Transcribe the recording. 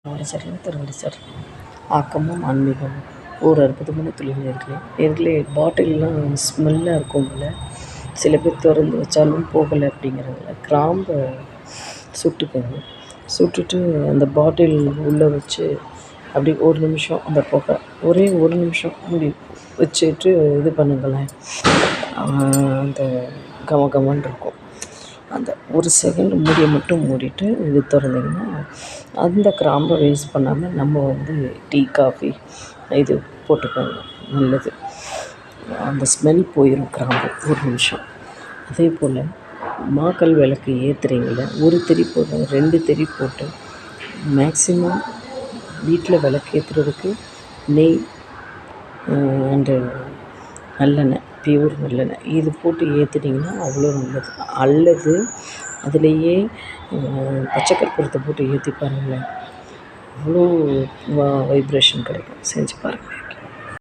திருவள்ளுவர் திருவள்ளுவர் ஆக்கமும் ஆன்மீகமும் ஒரு அற்புதமான தொழில் நேர்களே பாட்டில்லாம் ஸ்மெல்லாக இருக்கும்ல, சில பேர் திறந்து வச்சாலும் போகலை அப்படிங்கிறதுல கிராம்பை சுட்டுக்கோங்க. சுட்டுட்டு அந்த பாட்டில் உள்ளே வச்சு அப்படி ஒரு நிமிஷம் அந்த புகை ஒரே ஒரு நிமிஷம் மூடி வச்சுட்டு இது பண்ணுங்களேன், அந்த கமகமன்னு இருக்கும். அந்த ஒரு செகண்ட் மூடியை மட்டும் மூடிட்டு இது திறந்திங்கன்னா அந்த கிராம்பை வேஸ்ட் பண்ணாமல் நம்ம டீ காஃபி இது போட்டுக்கோங்க, நல்லது. அந்த ஸ்மெல் போயிடும் கிராம்பு ஒரு நிமிஷம். அதே போல் மாக்கல் விளக்கு ஏற்றுறீங்கள, ஒரு திரி போட்டு 2 திரி போட்டு மேக்ஸிமம் வீட்டில் விளக்கு ஏற்றுறதுக்கு நெய் அண்டு நல்லெண்ணெய், பியூர் நல்லெண்ணெய் இது போட்டு ஏற்றிட்டிங்கன்னா அவ்வளோ நல்லது. அல்லது அதுலேயே பச்சை கற்பூரத்தை போட்டு ஏற்றி பாருங்களேன், அவ்வளோ வைப்ரேஷன் கிடைக்கும். செஞ்சு பாருங்கள்.